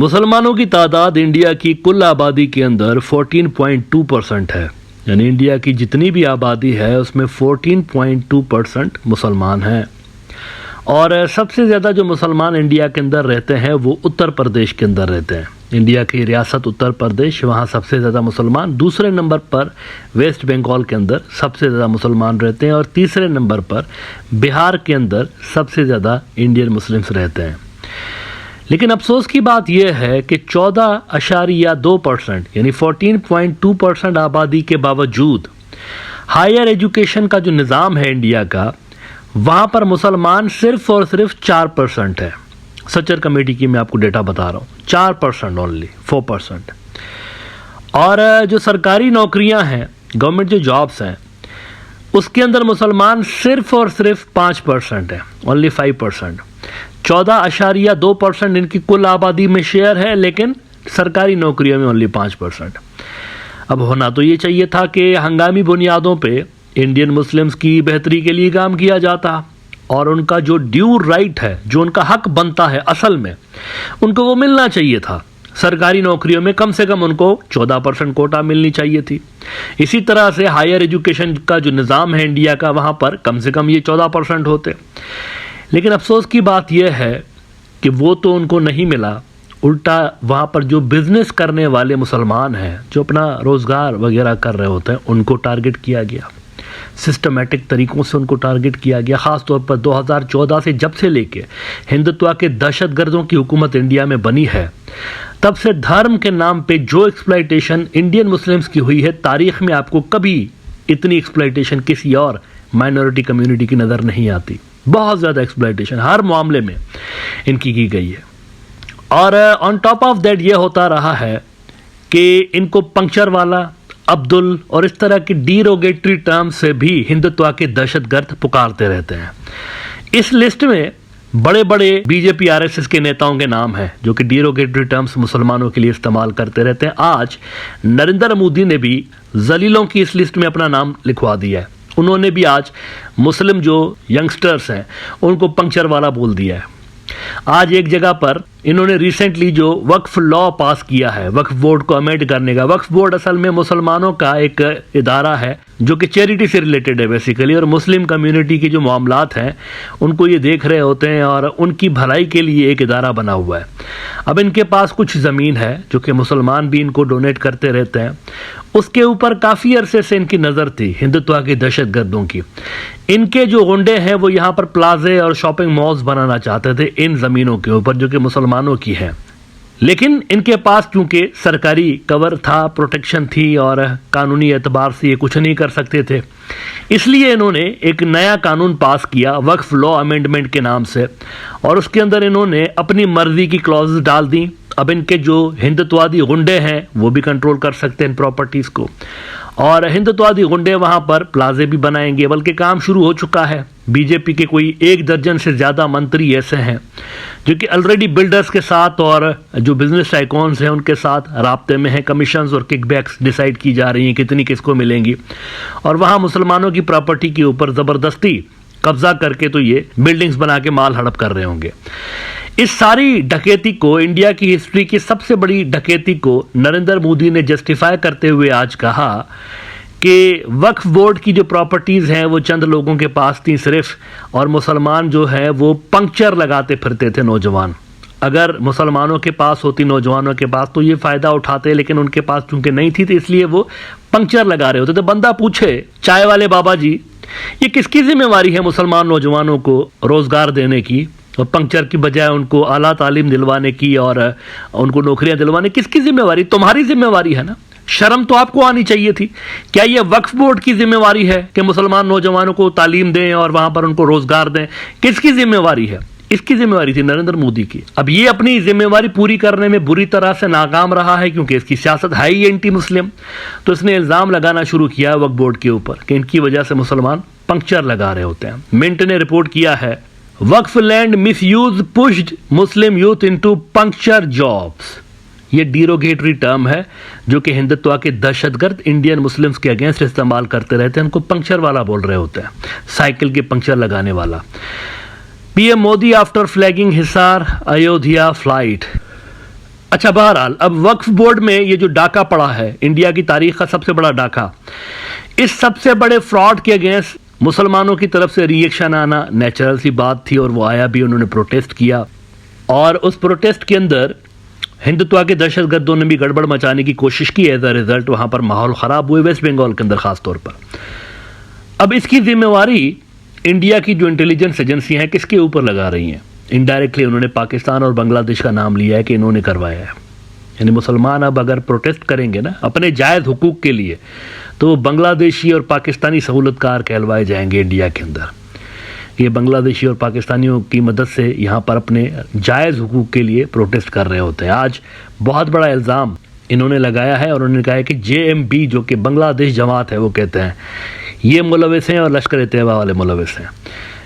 مسلمانوں کی تعداد انڈیا کی کل آبادی کے اندر 14.2% ہے، یعنی انڈیا کی جتنی بھی آبادی ہے اس میں 14.2% مسلمان ہیں، اور سب سے زیادہ جو مسلمان انڈیا کے اندر رہتے ہیں وہ اتر پردیش کے اندر رہتے ہیں۔ انڈیا کی ریاست اتر پردیش، وہاں سب سے زیادہ مسلمان، دوسرے نمبر پر ویسٹ بنگال کے اندر سب سے زیادہ مسلمان رہتے ہیں، اور تیسرے نمبر پر بہار کے اندر سب سے زیادہ انڈین مسلمس رہتے ہیں۔ لیکن افسوس کی بات یہ ہے کہ 14.2% یعنی 14.2% آبادی کے باوجود ہائر ایجوکیشن کا جو نظام ہے انڈیا کا، وہاں پر مسلمان صرف اور صرف 4% ہے۔ سچر کمیٹی کی میں آپ کو ڈیٹا بتا رہا ہوں، 4% اونلی، 4%۔ اور جو سرکاری نوکریاں ہیں، گورنمنٹ جو جابس ہیں، اس کے اندر مسلمان صرف اور صرف 5% ہے، اونلی 5%۔ 14.2% ان کی کل آبادی میں شیئر ہے، لیکن سرکاری نوکریوں میں اونلی 5%۔ اب ہونا تو یہ چاہیے تھا کہ ہنگامی بنیادوں پہ انڈین مسلمز کی بہتری کے لیے کام کیا جاتا، اور ان کا جو ڈیو رائٹ ہے، جو ان کا حق بنتا ہے اصل میں، ان کو وہ ملنا چاہیے تھا۔ سرکاری نوکریوں میں کم سے کم ان کو 14% کوٹا ملنی چاہیے تھی۔ اسی طرح سے ہائر ایجوکیشن کا جو نظام ہے انڈیا کا، وہاں پر کم سے کم یہ 14% ہوتے۔ لیکن افسوس کی بات یہ ہے کہ وہ تو ان کو نہیں ملا، الٹا وہاں پر جو بزنس کرنے والے مسلمان ہیں، جو اپنا روزگار وغیرہ کر رہے ہوتے ہیں، ان کو ٹارگٹ کیا گیا، سسٹمیٹک طریقوں سے ان کو ٹارگٹ کیا گیا۔ خاص طور پر 2014 سے جب سے لے کے ہندوتوا کے دہشت گردوں کی حکومت انڈیا میں بنی ہے، تب سے دھرم کے نام پہ جو ایکسپلائٹیشن انڈین مسلمز کی ہوئی ہے، تاریخ میں آپ کو کبھی اتنی ایکسپلائٹیشن کسی اور مائنورٹی کمیونٹی کی نظر نہیں آتی۔ بہت زیادہ ایکسپلائٹیشن ہر معاملے میں ان کی گئی ہے، اور آن ٹاپ آف دیٹ یہ ہوتا رہا ہے کہ ان کو پنکچر والا، عبدل اور اس طرح کی ڈیروگیٹری ٹرم سے بھی ہندوتوا کے دہشت گرد پکارتے رہتے ہیں۔ اس لسٹ میں بڑے بڑے بی جے پی RSS کے نیتاؤں کے نام ہیں جو کہ ڈیروگیٹری ٹرمز مسلمانوں کے لیے استعمال کرتے رہتے ہیں۔ آج نریندر مودی نے بھی ذلیلوں کی اس لسٹ میں اپنا نام لکھوا دیا ہے۔ انہوں نے بھی آج مسلم جو ینگسٹرز ہیں ان کو پنکچر والا بول دیا ہے۔ آج ایک جگہ پر انہوں نے ریسنٹلی جو وقف لا پاس کیا ہے، وقف بورڈ کو امینڈ کرنے کا۔ وقف بورڈ اصل میں مسلمانوں کا ایک ادارہ ہے جو کہ چیریٹی سے ریلیٹڈ ہے بیسیکلی، اور مسلم کمیونٹی کی جو معاملات ہیں ان کو یہ دیکھ رہے ہوتے ہیں، اور ان کی بھلائی کے لیے ایک ادارہ بنا ہوا ہے۔ اب ان کے پاس کچھ زمین ہے جو کہ مسلمان بھی ان کو ڈونیٹ کرتے رہتے ہیں، اس کے اوپر کافی عرصے سے ان کی نظر تھی ہندوتوا کے دہشت گردوں کی۔ ان کے جو غنڈے ہیں وہ یہاں پر پلازے اور شاپنگ مالز بنانا چاہتے تھے ان زمینوں کے اوپر جو کہ مسلمانوں کی ہیں، لیکن ان کے پاس چونکہ سرکاری کور تھا، پروٹیکشن تھی، اور قانونی اعتبار سے یہ کچھ نہیں کر سکتے تھے، اس لیے انہوں نے ایک نیا قانون پاس کیا وقف لا امینڈمنٹ کے نام سے، اور اس کے اندر انہوں نے اپنی مرضی کی کلوزز ڈال دیں۔ اب ان کے جو ہندوتوادی غنڈے ہیں وہ بھی کنٹرول کر سکتے ہیں ان پراپرٹیز کو، اور ہندوتوادی غنڈے وہاں پر پلازے بھی بنائیں گے، بلکہ کام شروع ہو چکا ہے۔ بی جے پی کے کوئی 1 درجن سے زیادہ منتری ایسے ہیں جو کہ آلریڈی بلڈرز کے ساتھ اور جو بزنس ٹائکونز ہیں ان کے ساتھ رابطے میں ہیں۔ کمیشنز اور کک بیکس ڈیسائیڈ کی جا رہی ہیں کتنی کس کو ملیں گی، اور وہاں مسلمانوں کی پراپرٹی کے اوپر زبردستی قبضہ کر کے تو یہ بلڈنگز بنا کے مال ہڑپ کر رہے ہوں گے۔ اس ساری ڈکیتی کو، انڈیا کی ہسٹری کی سب سے بڑی ڈکیتی کو، نریندر مودی نے جسٹیفائی کرتے ہوئے آج کہا کہ وقف بورڈ کی جو پراپرٹیز ہیں وہ چند لوگوں کے پاس تھیں صرف، اور مسلمان جو ہے وہ پنکچر لگاتے پھرتے تھے نوجوان۔ اگر مسلمانوں کے پاس ہوتی، نوجوانوں کے پاس، تو یہ فائدہ اٹھاتے، لیکن ان کے پاس چونکہ نہیں تھی تو اس لیے وہ پنکچر لگا رہے ہوتے تھے۔ بندہ پوچھے چائے والے بابا جی، یہ کس کی ذمہ واری ہے مسلمان نوجوانوں کو روزگار دینے کی، اور پنکچر کی بجائے ان کو اعلیٰ تعلیم دلوانے کی اور ان کو نوکریاں دلوانے؟ کس کی ذمہ واری؟ تمہاری ذمہ واری ہے نا، شرم تو آپ کو آنی چاہیے تھی۔ کیا یہ وقف بورڈ کی ذمہ واری ہے کہ مسلمان نوجوانوں کو تعلیم دیں اور وہاں پر ان کو روزگار دیں؟ کس کی ذمہ واری ہے؟ اس کی ذمہ واری تھی نریندر مودی کی۔ اب یہ اپنی ذمہ واری پوری کرنے میں بری طرح سے ناکام رہا ہے، کیونکہ اس کی سیاست ہے ہی اینٹی مسلم، تو اس نے الزام لگانا شروع کیا ہے وقف بورڈ کے اوپر کہ ان کی وجہ سے مسلمان پنکچر لگا رہے ہوتے ہیں۔ منٹ نے رپورٹ کیا ہے، waqf land misuse pushed Muslim youth into puncture jobs. یہ ڈیروگیٹری ٹرم ہے جو کہ ہندوتوا کے دہشت گرد انڈین مسلمز کے اگینسٹ استعمال کرتے رہتے ہیں، ان کو پنکچر والا بول رہے ہوتے ہیں، سائیکل کے پنکچر لگانے والا۔ پی ایم مودی آفٹر فلیگنگ حصار ایودھیا فلائٹ۔ اچھا بہرحال اب وقف بورڈ میں یہ جو ڈاکہ پڑا ہے، انڈیا کی تاریخ کا سب سے بڑا ڈاکہ، اس سب سے بڑے فراڈ کے اگینسٹ مسلمانوں کی طرف سے ری ایکشن آنا نیچرل سی بات تھی، اور وہ آیا بھی، انہوں نے پروٹیسٹ کیا، اور اس پروٹیسٹ کے اندر ہندتوا کے دہشت گردوں نے بھی گڑبڑ مچانے کی کوشش کی، ایز اے ریزلٹ وہاں پر ماحول خراب ہوئے، ویسٹ بنگال کے اندر خاص طور پر۔ اب اس کی ذمہ داری انڈیا کی جو انٹیلیجنس ایجنسی ہیں کس کے اوپر لگا رہی ہیں؟ انڈائریکٹلی انہوں نے پاکستان اور بنگلہ دیش کا نام لیا ہے کہ انہوں نے کروایا ہے۔ یعنی مسلمان اب اگر پروٹیسٹ کریں گے نا اپنے جائز حقوق کے لیے، تو وہ بنگلہ دیشی اور پاکستانی سہولت کار کہلوائے جائیں گے انڈیا کے اندر۔ یہ بنگلہ دیشی اور پاکستانیوں کی مدد سے یہاں پر اپنے جائز حقوق کے لیے پروٹیسٹ کر رہے ہوتے ہیں۔ آج بہت بڑا الزام انہوں نے لگایا ہے، اور انہوں نے کہا ہے کہ جے ایم بی جو کہ بنگلہ دیش جماعت ہے، وہ کہتے ہیں یہ ملوث ہیں اور لشکر طیبہ والے ملوث ہیں۔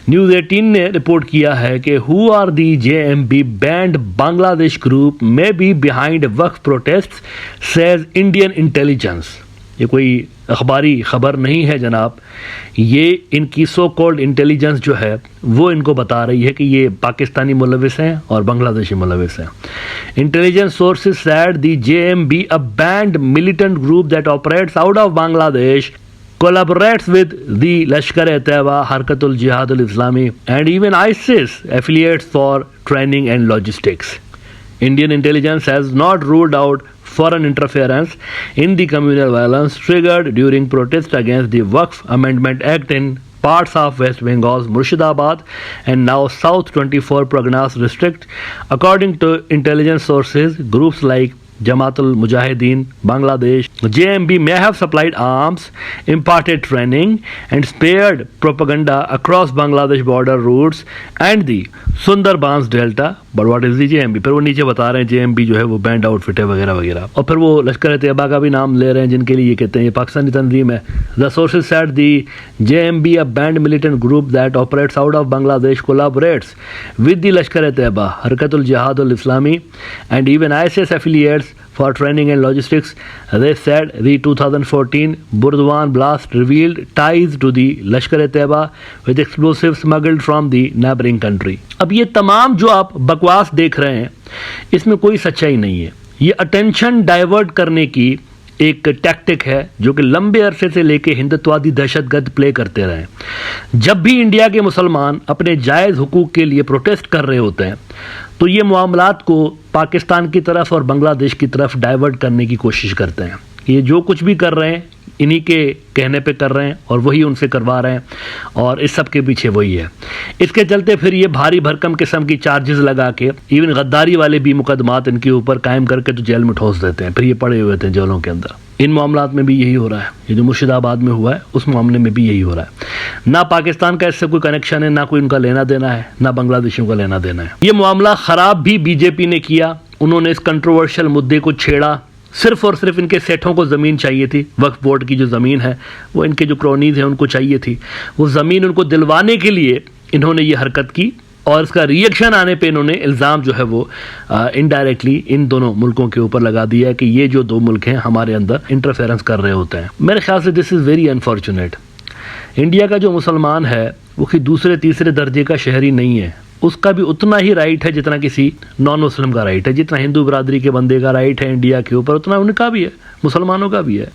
نیوز 18 نے رپورٹ کیا ہے کہ who are the J M B banned Bangladesh group may be behind waqf protest says Indian intelligence. یہ کوئی اخباری خبر نہیں ہے جناب، یہ ان کی سو کالڈ انٹیلیجنس جو ہے وہ ان کو بتا رہی ہے کہ یہ پاکستانی ملوث ہیں اور بنگلہ دیشی ملوث ہیں۔ Intelligence sources said the J M B a banned militant group that operates out of Bangladesh collaborates with the Lashkar-e-Taiba, Harkat al-Jihad al-Islami and even ISIS affiliates for training and logistics. Indian intelligence has not ruled out foreign interference in the communal violence triggered during protests against the Waqf Amendment Act in parts of West Bengal's Murshidabad and now South 24 Parganas district. According to intelligence sources, groups like Jamaat al-Mujahideen, Bangladesh, JMB may have supplied arms, imparted training and spared propaganda across Bangladesh border routes and the Sundarbans Delta. But what is the JMB? پھر وہ نیچے بتا رہے ہیں JMB جو ہے وہ band out fit ہے وغیرہ وغیرہ، اور پھر وہ لشکر طیبہ کا بھی نام لے رہے ہیں جن کے لیے یہ کہتے ہیں یہ پاکستانی تنظیم ہے۔ The sources said the JMB, a banned militant group that operates out of Bangladesh, collaborates with the Lashkar-e-Taiba, Harkat al-Jihad al-Islami and even ISIS affiliates for training and logistics. They said the 2014 Burdwan blast revealed ties to the Lashkar-e-Taiba with explosives smuggled from the neighboring country. اب یہ تمام جو آپ بکواس دیکھ رہے ہیں اس میں کوئی سچائی نہیں ہے، یہ اٹینشن ڈائیورٹ کرنے کی ایک ٹیکٹک ہے جو کہ لمبے عرصے سے لے کے ہندتوادی دہشت گرد پلے کرتے رہے ہیں۔ جب بھی انڈیا کے مسلمان اپنے جائز حقوق کے لیے پروٹیسٹ کر رہے ہوتے ہیں تو یہ معاملات کو پاکستان کی طرف اور بنگلہ دیش کی طرف ڈائیورٹ کرنے کی کوشش کرتے ہیں۔ یہ جو کچھ بھی کر رہے ہیں انہی کے کہنے پہ کر رہے ہیں اور وہی ان سے کروا رہے ہیں، اور اس سب کے پیچھے وہی ہے۔ اس کے چلتے پھر یہ بھاری بھرکم قسم کی چارجز لگا کے ایون غداری والے بھی مقدمات ان کے اوپر قائم کر کے تو جیل میں ٹھوس دیتے ہیں، پھر یہ پڑے ہوئے تھے جیلوں کے اندر۔ ان معاملات میں بھی یہی ہو رہا ہے، یہ جو مرشد آباد میں ہوا ہے اس معاملے میں بھی یہی ہو رہا ہے۔ نہ پاکستان کا اس سے کوئی کنیکشن ہے، نہ کوئی ان کا لینا دینا ہے، نہ بنگلہ دیشیوں کا لینا دینا ہے۔ یہ معاملہ خراب بھی بی جے پی نے کیا، انہوں نے اس کنٹروورشل مدعے کو چھیڑا، صرف اور صرف ان کے سیٹھوں کو زمین چاہیے تھی، وقف بورڈ کی جو زمین ہے وہ ان کے جو کرونیز ہیں ان کو چاہیے تھی، وہ زمین ان کو دلوانے کے لیے انہوں نے یہ حرکت کی، اور اس کا ری ایکشن آنے پہ انہوں نے الزام جو ہے وہ انڈائریکٹلی ان دونوں ملکوں کے اوپر لگا دیا ہے کہ یہ جو دو ملک ہیں ہمارے اندر انٹرفیرنس کر رہے ہوتے ہیں۔ میرے خیال سے دس از ویری انفارچونیٹ۔ انڈیا کا جو مسلمان ہے وہ کہ دوسرے تیسرے درجے کا شہری نہیں ہے، اس کا بھی اتنا ہی رائٹ ہے جتنا کسی نان مسلم کا رائٹ ہے، جتنا ہندو برادری کے بندے کا رائٹ ہے انڈیا کے اوپر اتنا ان کا بھی ہے، مسلمانوں کا بھی ہے۔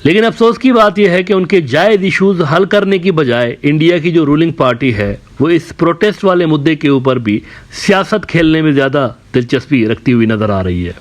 لیکن افسوس کی بات یہ ہے کہ ان کے جائز ایشوز حل کرنے کی بجائے انڈیا کی جو رولنگ پارٹی ہے وہ اس پروٹیسٹ والے مدعے کے اوپر بھی سیاست کھیلنے میں زیادہ دلچسپی رکھتی ہوئی نظر آ رہی ہے۔